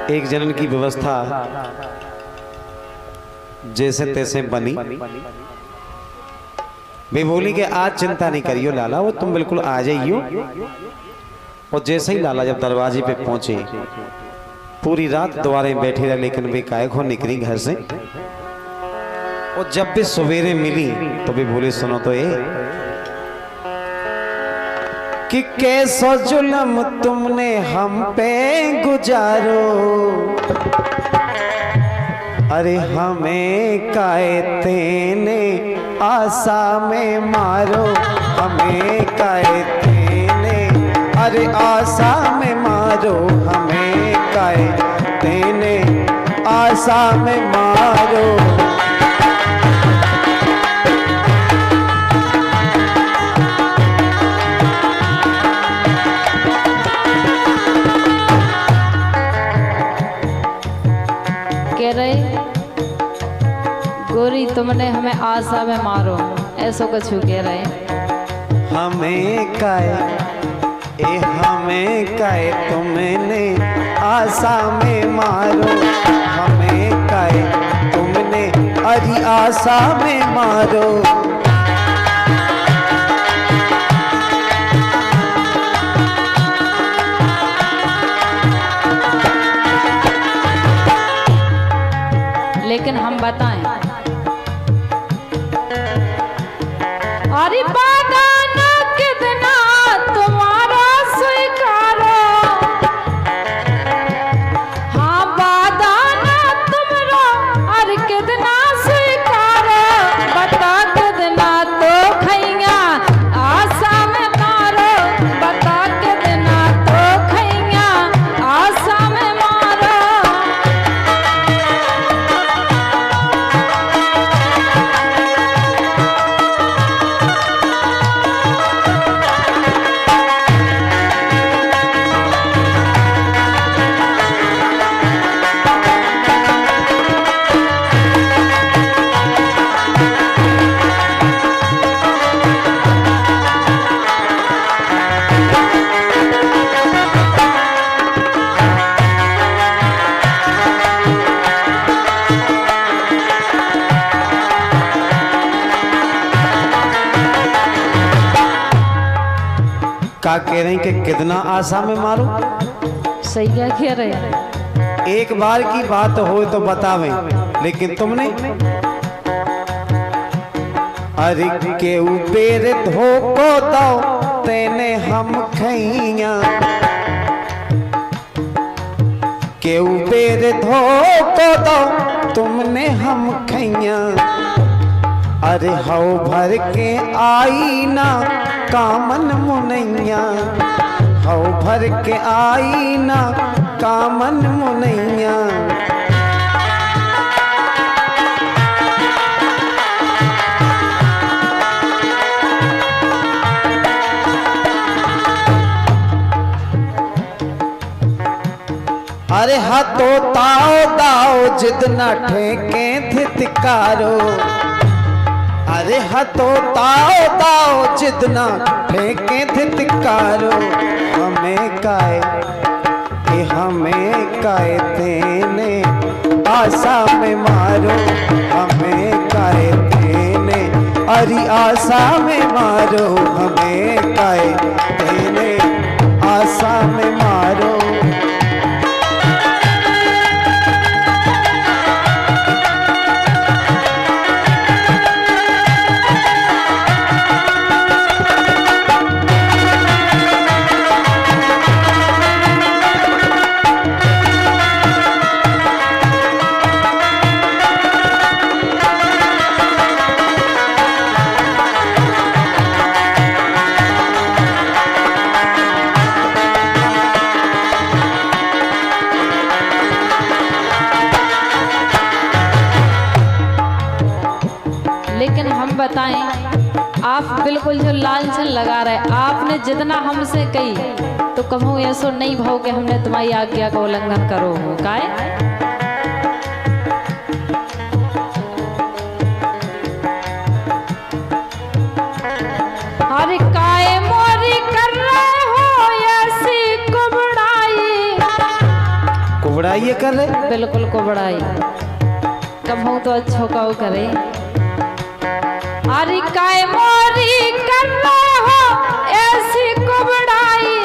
एक जनन की व्यवस्था जैसे तैसे बनी। वे बोली कि आज चिंता नहीं करियो लाला, वो तुम बिल्कुल आ जाइयो। और जैसे ही लाला जब दरवाजे पे पहुंचे, पूरी रात द्वारे बैठे रहे, लेकिन वे काहे को निकली घर से। और जब भी सवेरे मिली तो वे बोले सुनो तो ये कि कैसो जुल्म तुमने हम पे गुजारो, अरे हमें काहे तेने आशा में मारो, हमें काहे तेने अरे आशा में मारो, हमें काहे तेने आशा में मारो। कह रहे गोरी तुमने हमें आशा में मारो, ऐसो कुछ कह रहे। हमें काहे तुमने आशा में मारो, हमें काहे तुमने अरे आशा में मारो। लेकिन हम बताएं, अरे बादाना कितना तुम्हारा स्वीकारो, हाँ बादाना तुमरो अरे कितना स्वीकारो, बता कितना तो खैया आशा में मारो, बता कितना तो खैया आशा में मारो। का कह रही कि कितना आशा में मारो। सही क्या कह रहे। एक बार की बात हो तो बतावे, लेकिन तुमने अरे के बेर धोको दो तेने हम खैया, के बेर धोको दो तुमने हम खैया, अरे हौ भर के आई ना कामन मुनैया, हौ भर के आई ना कामन मुनैया। अरे हाथो ताओ दाओ जिद न ठेके धितकारो, अरे हतो ताओ ताओ जितना फेंके धितकारो। हमें काहे तेने आशा में मारो, हमें काहे तेने अरे आशा में मारो, हमें काहे तेने आशा में मारो। लेकिन हम बताएं, आप बिल्कुल जो लालछन लगा रहे, आपने जितना हमसे कही तो कहूँ ऐसो नहीं भाव कि हमने तुम्हारी आज्ञा का उल्लंघन करो हो। काहे अरे काहे मोरी कर रहे हो ऐसी कुबड़ाई, कुबड़ाइए कर रहे। बिल्कुल को बड़ाई कभू तो अच्छो का करे। अरे काय मोरी कर रहे हो ऐसी कुबड़ाई,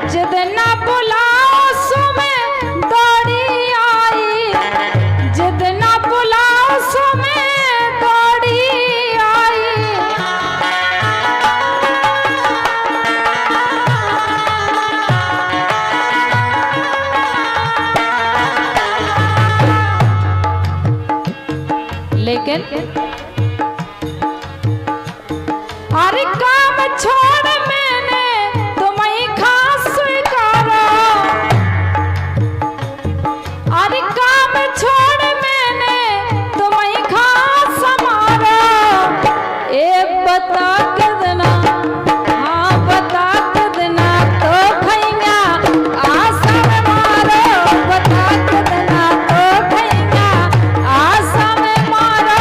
जिद ना बुलाओ सो में दौड़ी आई, जिद ना बुलाओ सो में दौड़ी आई। लेकिन अरे काम छोड़ मैंने तुम्हें खास स्वीकारा, अरे काम छोड़ मैंने तुम्हें खास समारा। एक बता कर देना, हाँ बता कर देना तो खैया आशा में मारो, बता कर देना तो खैया आशा में मारो।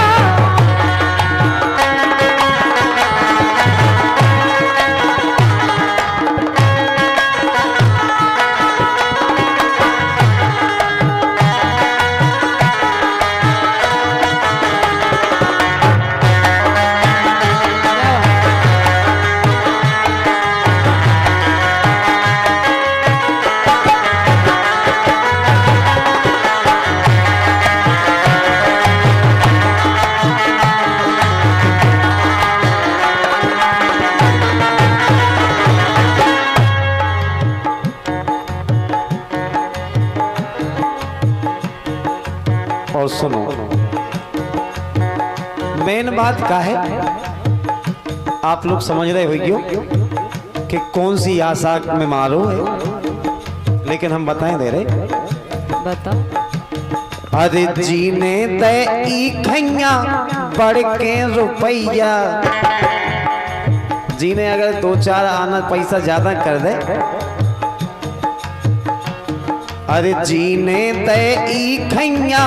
और सुनो, मेन बात का है, आप लोग समझ रहे हो कि कौन सी आशा में मारो है, लेकिन हम बताएं दे रहे। बताओ। अरे जीने दे ई खैया बढ़ के रुपैया, जीने अगर 2-4 आना पैसा ज्यादा कर दे, अरे जीने दे ई खैया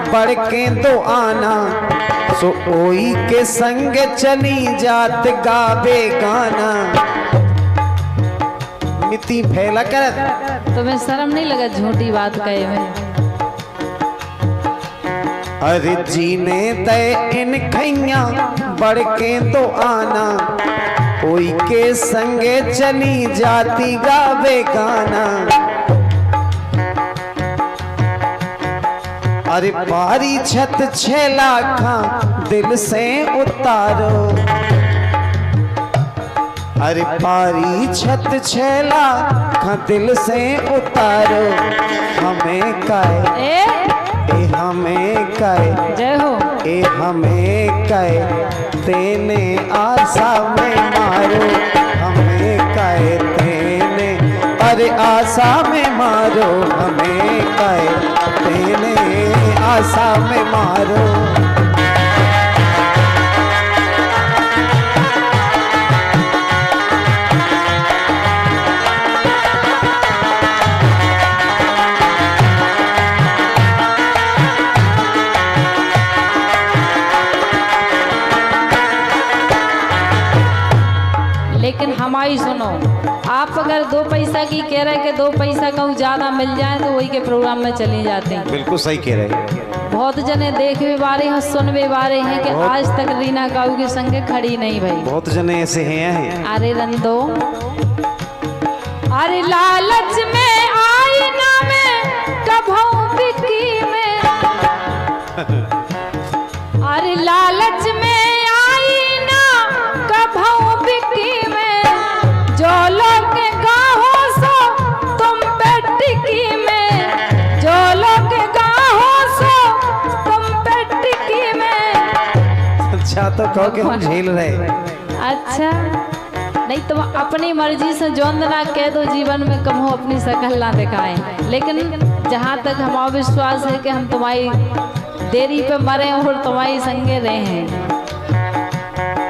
बढ़ के 2 आना, सो ओई के संग चली जात गावे गाना। मिट्टी फैला कर तुम्हें शर्म नहीं लगा झूठी बात कहे में? अरे जीने दे इन खैया बढ़ के 2 आना, ओई के संगे चली जाती गावे गाना। अरे पारी छत 6 लाखा दिल से उतारो, अरे पारी छत 6 लाखा दिल से उतारो। हमें काहे ए हमें काहे जय हो। ए हमें काहे तेने आशा में मारो, हमें काहे तेने अरे आशा में मारो, हमें काहे तेने आशा में मारो। लेकिन हमारी सुनो, आप अगर 2 पैसा की कह रहे कि 2 पैसा कहूँ ज्यादा मिल जाए तो वही के प्रोग्राम में चले जाते हैं। बिल्कुल सही कह रहे। बहुत जने देख भी बारे हैं, सुन भी बारे हैं कि आज तक रीना काऊ के संग खड़ी नहीं भाई। बहुत जने ऐसे हैं। अरे रंदो, अरे लालच में आई ना मैं कभू बिकी में, अरे लालच में आई ना कभू बिकी में, जो लोग गाहो सो तुम पे टिकी में, जो लोग गाहो सो तुम पे टिकी में। अच्छा तो कहो कि हम झेल रहे। अच्छा नहीं तो अपनी मर्जी से जोंद ना कह दो, जीवन में कम हो अपनी शकल ना दिखाएं। लेकिन जहाँ तक हमारा विश्वास है कि हम तुम्हारी देरी पे मरे और तुम्हारी संगे रहे हैं।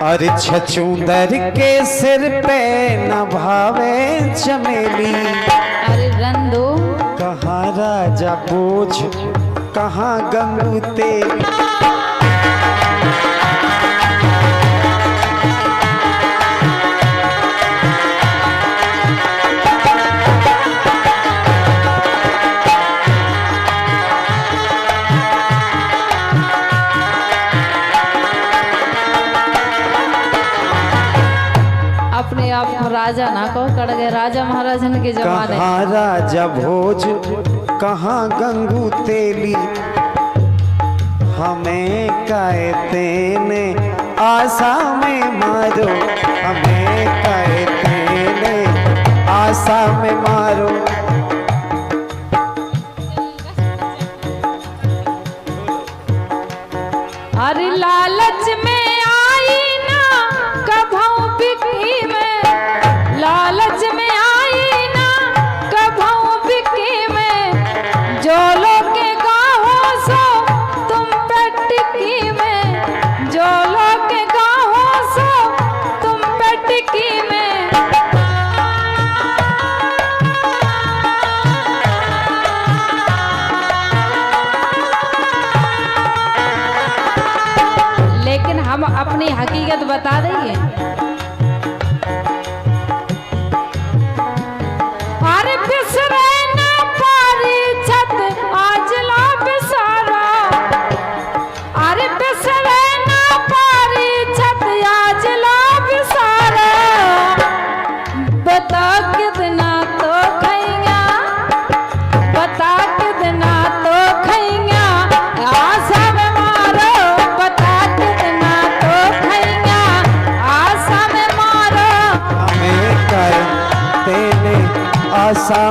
अरे छछूंदर के सिर पे न भावे चमेली, अरे रंदो कहाँ राजा बोझ कहाँ गंगू तेरी। राजा ना को कड़ गए, राजा महाराजन के जमाने। कहाँ राजा भोज कहाँ गंगू तेली, हमें कहते ने आशा में मारो, हमें कहते ने आशा में मारो। अरे लालच में आई ना कभऊ बिक्री में, लालच में आई ना कभऊ बिक्री में, जो लोग के गाहो सो तुम पटकी में, जो लोग के गाहो सो तुम पटकी में। लेकिन हम अपनी हकीकत बता देंगे। अरे बिसरे ना पारी छत आज ला बिसारा, अरे बिसरे ना पारी छत आज ला बिसारा, बता कितना तो खैया, बता कितना तो खैया, आशा में मारो, बता कितना तो खैया, आशा में मारो। हमें कहते ने आशा